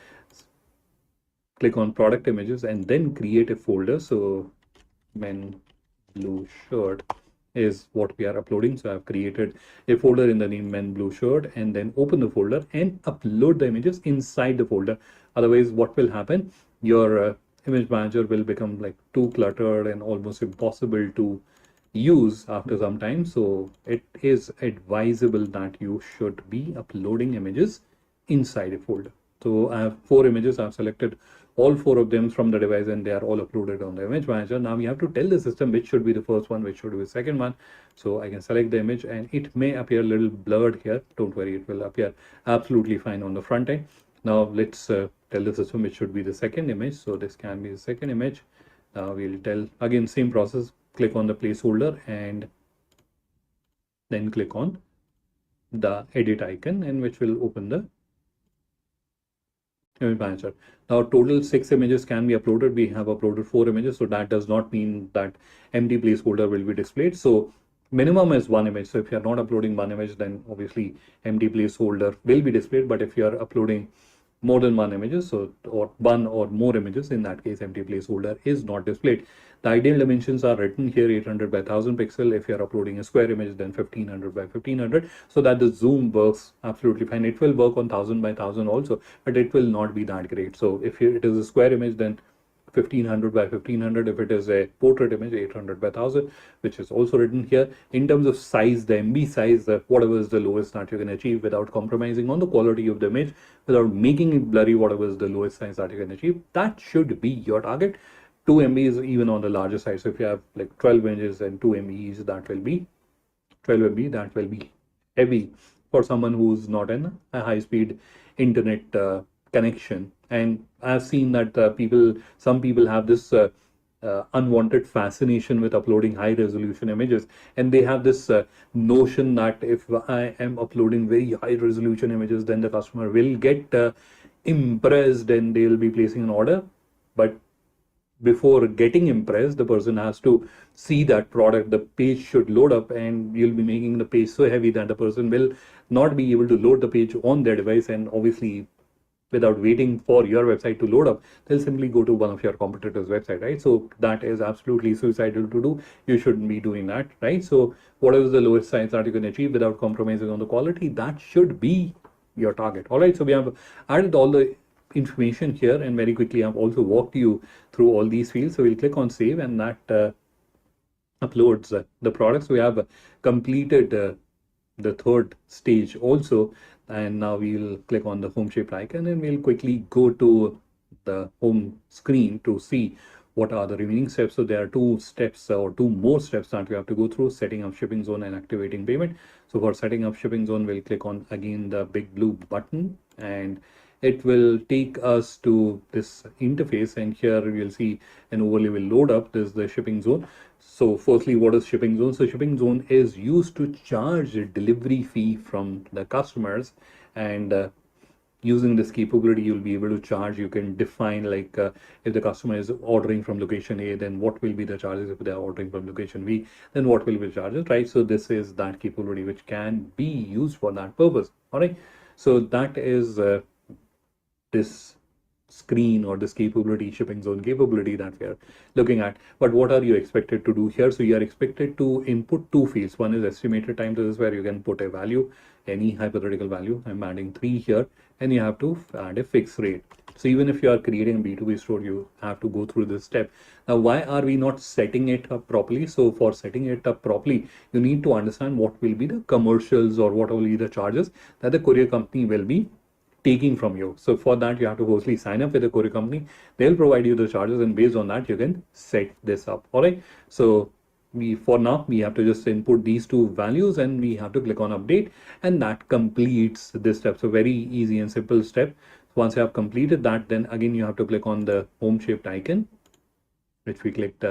Click on product images and then create a folder. So men blue shirt is what we are uploading. So I've created a folder in the name men blue shirt, and then open the folder and upload the images inside the folder. Otherwise, what will happen? Your image manager will become like too cluttered and almost impossible to use after some time. So it is advisable that you should be uploading images inside a folder. So I have 4 images. I've selected all 4 of them from the device, and they are all uploaded on the image manager. Now we have to tell the system which should be the first one, which should be the second one. So I can select the image, and it may appear a little blurred here. Don't worry, it will appear absolutely fine on the front end. Now let's tell the system which should be the second image. So this can be the second image. We'll tell again, same process, click on the placeholder and then click on the edit icon, and which will open the image manager. Now total 6 images can be uploaded. We have uploaded 4 images, so that does not mean that empty placeholder will be displayed. So minimum is 1 image. So if you're not uploading 1 image, then obviously empty placeholder will be displayed. But if you're uploading more than 1 images, so or one or more images, in that case empty placeholder is not displayed. The ideal dimensions are written here, 800 by 1000 pixel. If you're uploading a square image, then 1500 by 1500, so that the zoom works absolutely fine. It will work on 1000 by 1000 also, but it will not be that great. So if it is a square image, then 1500 by 1500. If it is a portrait image, 800 by 1000, which is also written here. In terms of size, the MB size, whatever is the lowest that you can achieve without compromising on the quality of the image, without making it blurry, whatever is the lowest size that you can achieve, that should be your target. 2 MB is even on the larger side. So if you have like 12 images and 2 MBs, that will be 12 MB, that will be heavy for someone who's not in a high speed internet connection. And I've seen that some people have this unwanted fascination with uploading high resolution images, and they have this notion that if I am uploading very high resolution images, then the customer will get impressed and they'll be placing an order. But before getting impressed, the person has to see that product. The page should load up, and you'll be making the page so heavy that the person will not be able to load the page on their device. And obviously, without waiting for your website to load up, they'll simply go to one of your competitors' website, right? So that is absolutely suicidal to do. You shouldn't be doing that, right? So whatever is the lowest size that you can achieve without compromising on the quality, that should be your target. All right, so we have added all the information here, and very quickly I've also walked you through all these fields. So we'll click on save, and that uploads the products. We have completed the third stage also, and now we'll click on the home shaped icon, and we'll quickly go to the home screen to see what are the remaining steps. So there are 2 steps or 2 more steps that we have to go through: setting up shipping zone and activating payment. So for setting up shipping zone, we'll click on again the big blue button, and it will take us to this interface, and here we'll see an overlay will load up. This is the shipping zone. So firstly, what is shipping zone? So shipping zone is used to charge a delivery fee from the customers, and using this capability, you'll be able to charge. You can define like if the customer is ordering from location A, then what will be the charges. If they are ordering from location B, then what will be the charges, right? So this is that capability which can be used for that purpose. All right, so that is this screen or this capability, shipping zone capability, that we are looking at. But what are you expected to do here? So you are expected to input 2 fields. One is estimated time. This is where you can put a value, any hypothetical value. I'm adding 3 here, and you have to add a fixed rate. So even if you are creating a B2B store, you have to go through this step. Now, why are we not setting it up properly? So for setting it up properly, you need to understand what will be the commercials or what will be the charges that the courier company will be taking from you. So for that, you have to firstly sign up with the courier company. They'll provide you the charges, and based on that, you can set this up. All right. So for now, we have to just input these 2 values, and we have to click on update, and that completes this step. So very easy and simple step. Once you have completed that, then again, you have to click on the home shaped icon, which we clicked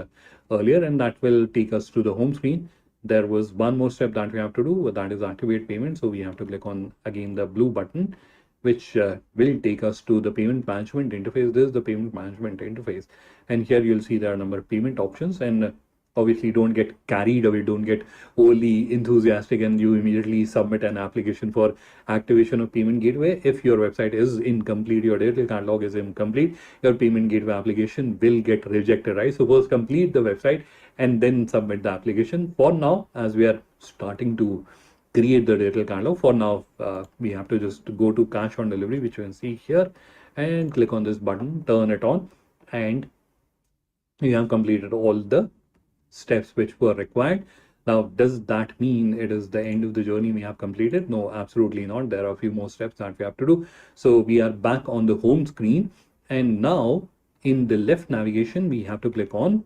earlier, and that will take us to the home screen. There was one more step that we have to do, that is activate payment. So we have to click on again the blue button, which will take us to the payment management interface. This is the payment management interface, and here you'll see there are a number of payment options. And obviously, don't get carried away, don't get overly enthusiastic, and you immediately submit an application for activation of payment gateway. If your website is incomplete, your digital catalog is incomplete, your payment gateway application will get rejected, right? So first complete the website and then submit the application. For now, as we are starting to create the digital catalog, for now we have to just go to cash on delivery, which you can see here, and click on this button, turn it on, and we have completed all the steps which were required. Now, does that mean it is the end of the journey we have completed? No, absolutely not. There are a few more steps that we have to do. So we are back on the home screen, and now in the left navigation, we have to click on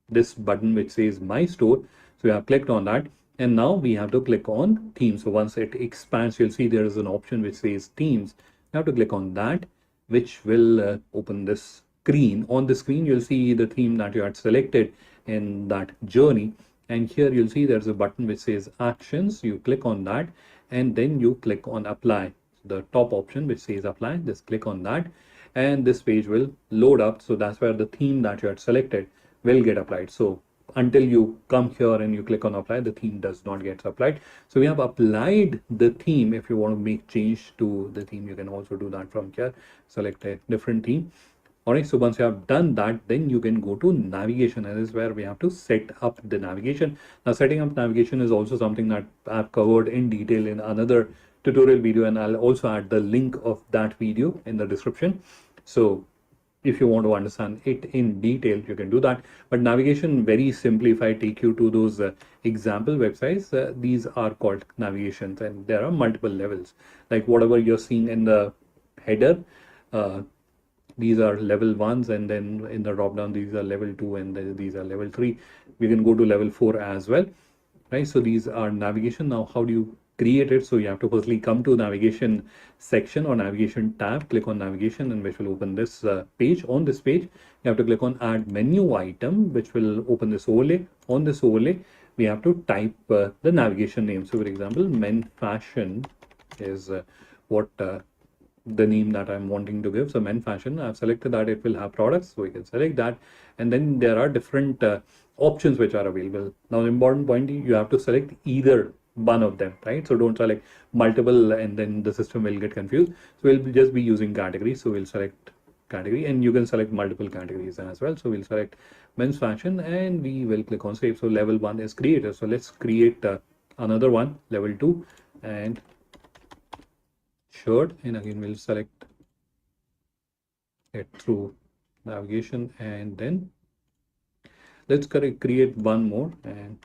this button which says my store. So we have clicked on that, and now we have to click on themes. So once it expands, you'll see there is an option which says themes. You have to click on that, which will open this screen. On the screen, you'll see the theme that you had selected in that journey. And here you'll see there's a button which says actions. You click on that and then you click on apply. The top option which says apply, just click on that and this page will load up. So that's where the theme that you had selected will get applied. So until you come here and you click on apply, the theme does not get applied. So we have applied the theme. If you want to make change to the theme, you can also do that from here. Select a different theme. All right, so once you have done that, then you can go to navigation, and this is where we have to set up the navigation. Now, setting up navigation is also something that I've covered in detail in another tutorial video, and I'll also add the link of that video in the description. So if you want to understand it in detail, you can do that. But navigation, very simply, if I take you to those example websites, these are called navigations, and there are multiple levels. Like whatever you're seeing in the header, these are level ones, and then in the drop down these are level 2, and then these are level 3. We can go to level 4 as well, right? So these are navigation. Now how do you create it? So you have to firstly come to navigation section or navigation tab, click on navigation, and which will open this page. On this page you have to click on add menu item, which will open this overlay. On this overlay we have to type the navigation name. So for example, men fashion is what the name that I'm wanting to give. So men fashion, I've selected that. It will have products, so we can select that, and then there are different options which are available. Now the important point, you have to select either one of them, right? So don't select multiple and then the system will get confused. So we'll just be using category, so we'll select category, and you can select multiple categories as well. So we'll select men's fashion and we will click on save. So level 1 is created. So let's create another one, level 2, and shirt, and again we'll select it through navigation, and then let's create one more, and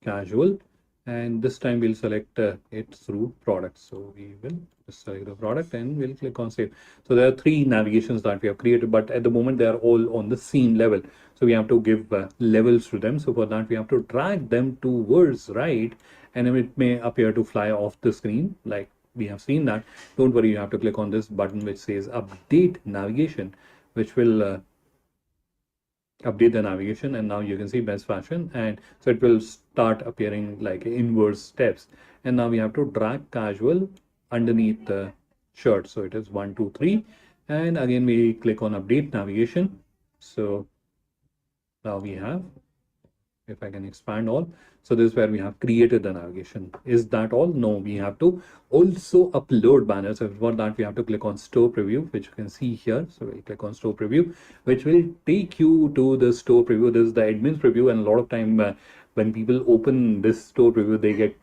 casual, and this time we'll select it through products. So we will just select the product and we'll click on save. So there are 3 navigations that we have created, but at the moment they are all on the same level, so we have to give levels to them. So for that we have to drag them towards right, and it may appear to fly off the screen like we have seen that. Don't worry, you have to click on this button which says update navigation, which will update the navigation, and now you can see best fashion, and so it will start appearing like inverse steps. And now we have to drag casual underneath the shirt, so it is 1 2 3, and again we click on update navigation. So now we have, if I can expand all, so this is where we have created the navigation. Is that all? No, we have to also upload banners. So for that we have to click on store preview, which you can see here. So we'll click on store preview, which will take you to the store preview. This is the admin's preview, and a lot of time when people open this store preview, they get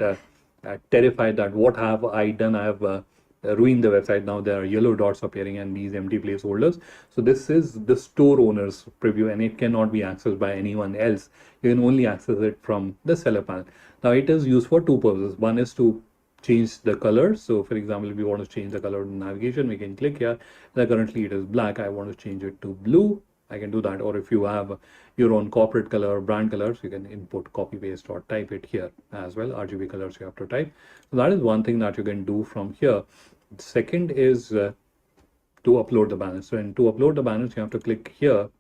terrified that what have I done? I have ruined the website. Now there are yellow dots appearing and these empty placeholders. So this is the store owner's preview, and it cannot be accessed by anyone else. You can only access it from the seller panel. Now it is used for 2 purposes. One is to change the color. So for example, if you want to change the color in navigation, we can click here. Now currently it is black. I want to change it to blue. I can do that. Or if you have your own corporate color or brand colors, you can input, copy paste, or type it here as well. RGB colors you have to type. So that is one thing that you can do from here. Second is to upload the banners. So to upload the banners, you have to click here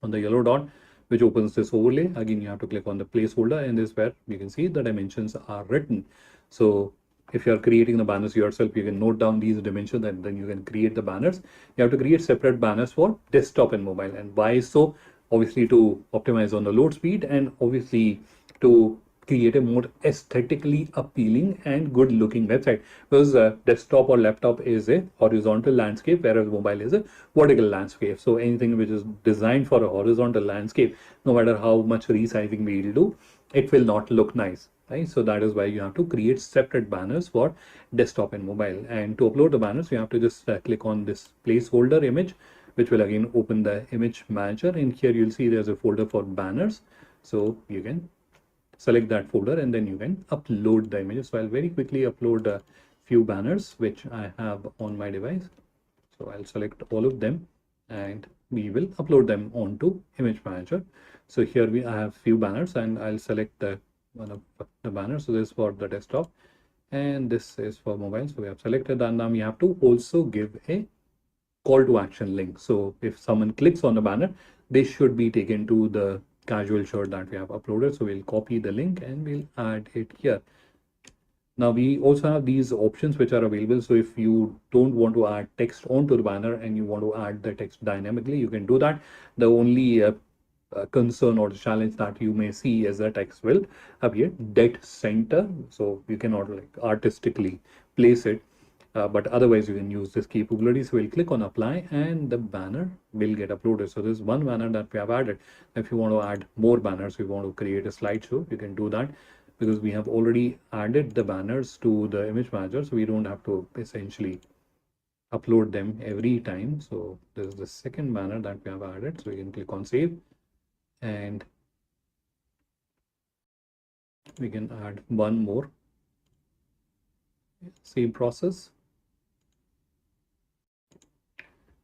on the yellow dot, which opens this overlay. Again, you have to click on the placeholder, and this is where you can see the dimensions are written. So if you are creating the banners yourself, you can note down these dimensions and then you can create the banners. You have to create separate banners for desktop and mobile. And why so? Obviously to optimize on the load speed, and obviously to create a more aesthetically appealing and good looking website, because desktop or laptop is a horizontal landscape, whereas mobile is a vertical landscape. So anything which is designed for a horizontal landscape, no matter how much resizing we will do, it will not look nice, right? So that is why you have to create separate banners for desktop and mobile. And to upload the banners, you have to just click on this placeholder image, which will again open the image manager, and here you'll see there's a folder for banners. So you can select that folder and then you can upload the images. So I'll very quickly upload a few banners which I have on my device. So I'll select all of them and we will upload them onto image manager. So here I have few banners, and I'll select one of the banners. So this is for the desktop and this is for mobile. So we have selected that. Now we have to also give a call to action link. So if someone clicks on the banner, they should be taken to the casual shirt that we have uploaded. So we'll copy the link and we'll add it here. Now we also have these options which are available. So if you don't want to add text onto the banner and you want to add the text dynamically, you can do that. The only concern or the challenge that you may see is the text will appear dead center. So you cannot like artistically place it. But otherwise, you can use this capability. So we'll click on apply and the banner will get uploaded. So this one banner that we have added. If you want to add more banners, you want to create a slideshow, you can do that because we have already added the banners to the image manager. So we don't have to essentially upload them every time. So this is the second banner that we have added. So you can click on save and we can add one more. Same process.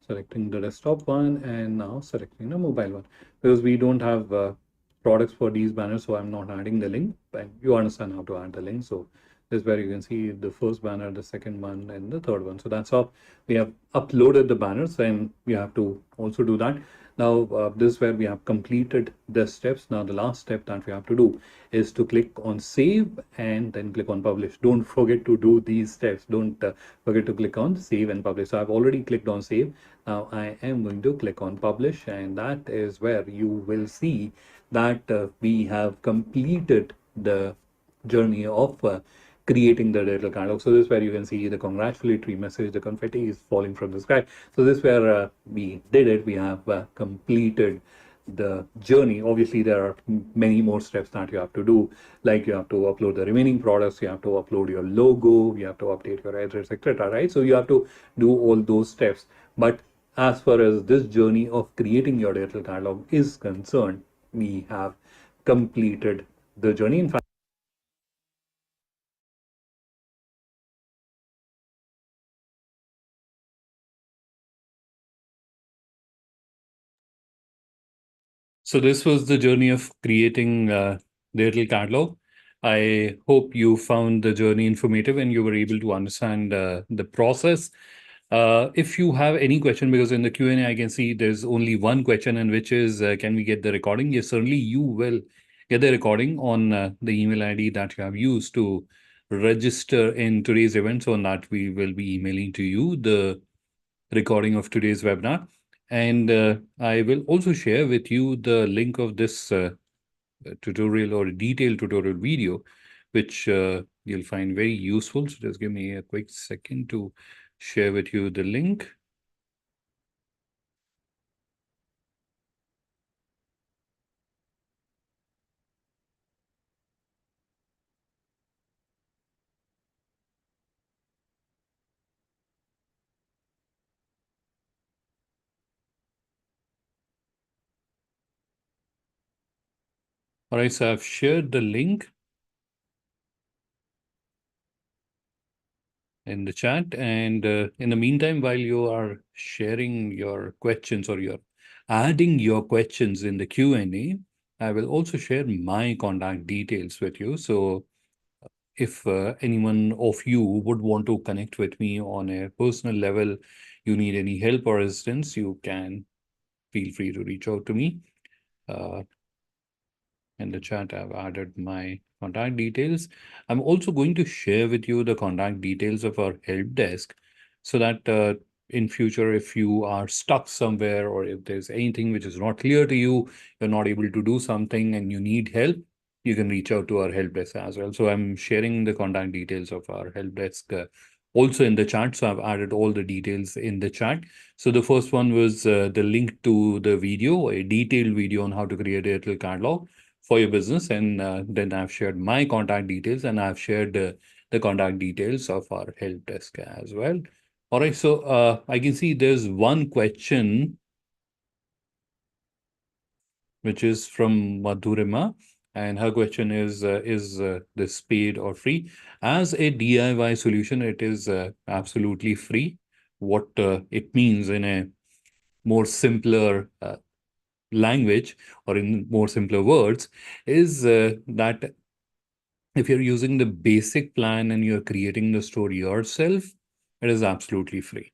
Selecting the desktop one and now selecting the mobile one because we don't have products for these banners, so I'm not adding the link, but you understand how to add the link. So this is where you can see the first banner, the second one, and the third one. So that's how we have uploaded the banners, and we have to also do that. Now, this is where we have completed the steps. Now, the last step that we have to do is to click on save and then click on publish. Don't forget to do these steps. Don't forget to click on save and publish. So I've already clicked on save. Now I am going to click on publish, and that is where you will see that we have completed the journey of creating the digital catalog. So this is where you can see the congratulatory message, the confetti is falling from the sky. So this is where we did it. We have completed the journey. Obviously, there are many more steps that you have to do, like you have to upload the remaining products, you have to upload your logo, you have to update your address, etc. Right? So you have to do all those steps. But as far as this journey of creating your digital catalog is concerned, we have completed the journey. In fact, so this was the journey of creating the little catalog. I hope you found the journey informative and you were able to understand the process. If you have any question, because in the Q&A I can see there's only one question, and which is, can we get the recording? Yes, certainly you will get the recording on the email ID that you have used to register in today's event. So on that, we will be emailing to you the recording of today's webinar. And I will also share with you the link of this tutorial or detailed tutorial video, which you'll find very useful. So just give me a quick second to share with you the link. All right, so I've shared the link in the chat. And in the meantime, while you are sharing your questions or you're adding your questions in the Q&A, I will also share my contact details with you. So if anyone of you would want to connect with me on a personal level, you need any help or assistance, you can feel free to reach out to me. In the chat, I've added my contact details. I'm also going to share with you the contact details of our help desk so that in future, if you are stuck somewhere or if there's anything which is not clear to you, you're not able to do something and you need help, you can reach out to our help desk as well. So I'm sharing the contact details of our help desk also in the chat. So I've added all the details in the chat. So the first one was the link to the video, a detailed video on how to create a little catalog for your business. And then I've shared my contact details, and I've shared the contact details of our help desk as well. All right, so I can see there's one question which is from Madhurima, and her question is this paid or free? As a DIY solution, it is absolutely free. What it means in a more simpler language or in more simpler words is that if you're using the basic plan and you're creating the store yourself, it is absolutely free.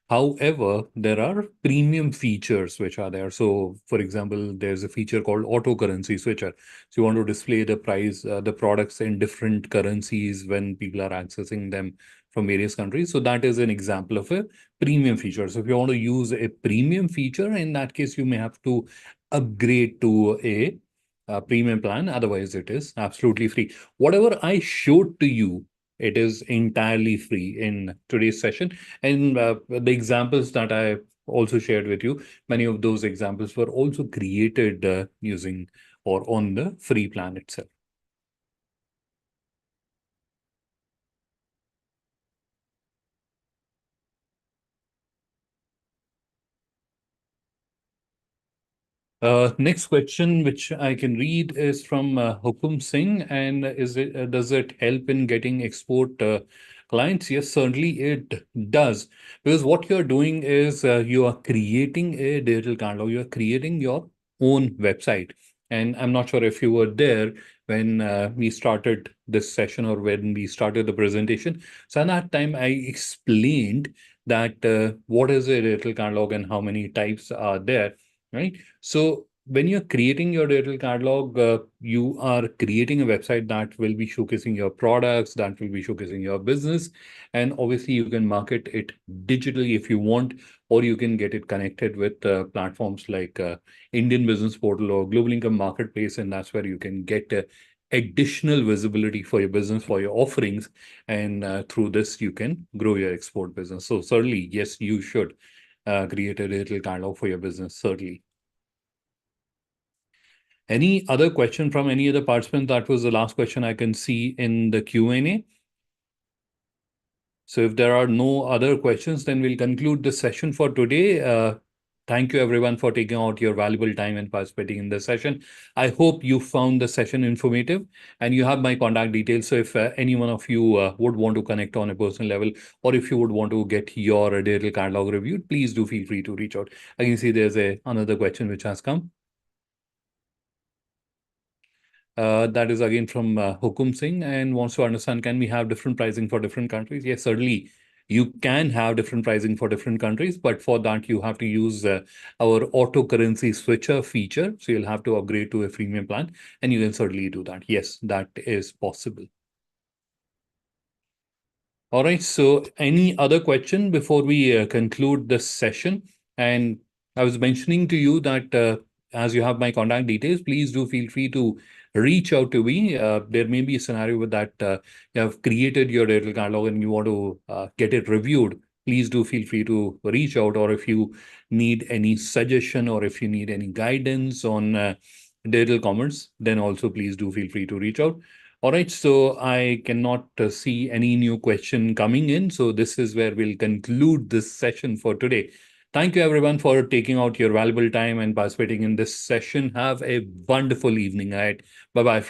However, there are premium features which are there. So, for example, there's a feature called auto currency switcher. So, you want to display the price, the products in different currencies when people are accessing them from various countries. So, that is an example of a premium feature. So, if you want to use a premium feature, in that case, you may have to upgrade to a premium plan. Otherwise, it is absolutely free. Whatever I showed to you, it is entirely free in today's session. And the examples that I also shared with you, many of those examples were also created using or on the free plan itself. Next question, which I can read, is from Hukum Singh, and does it help in getting export clients? Yes, certainly it does, because what you're doing is you are creating a digital catalog. You are creating your own website, and I'm not sure if you were there when we started this session or when we started the presentation. So at that time, I explained that what is a digital catalog and how many types are there, right? So when you're creating your digital catalog, you are creating a website that will be showcasing your products, that will be showcasing your business. And obviously, you can market it digitally if you want, or you can get it connected with platforms like Indian Business Portal or GlobalLinker Marketplace. And that's where you can get additional visibility for your business, for your offerings. And through this, you can grow your export business. So certainly, yes, you should create a digital catalog for your business, certainly. Any other question from any other participant? That was the last question I can see in the Q&A. So if there are no other questions, then we'll conclude the session for today. Thank you everyone for taking out your valuable time and participating in this session. I hope you found the session informative, and you have my contact details. So if any one of you would want to connect on a personal level, or if you would want to get your digital catalog reviewed, please do feel free to reach out. I can see there's another question which has come. That is again from Hukum Singh and wants to understand, can we have different pricing for different countries? Yes, certainly. You can have different pricing for different countries, but for that, you have to use our auto currency switcher feature. So you'll have to upgrade to a premium plan, and you can certainly do that. Yes, that is possible. All right. So, any other question before we conclude this session? And I was mentioning to you that as you have my contact details, please do feel free to reach out to me. There may be a scenario with that you have created your digital catalog and you want to get it reviewed. Please do feel free to reach out, or if you need any suggestion or if you need any guidance on digital commerce, then also please do feel free to reach out. All right, so I cannot see any new question coming in. So this is where we'll conclude this session for today. Thank you, everyone, for taking out your valuable time and participating in this session. Have a wonderful evening ahead. Bye bye.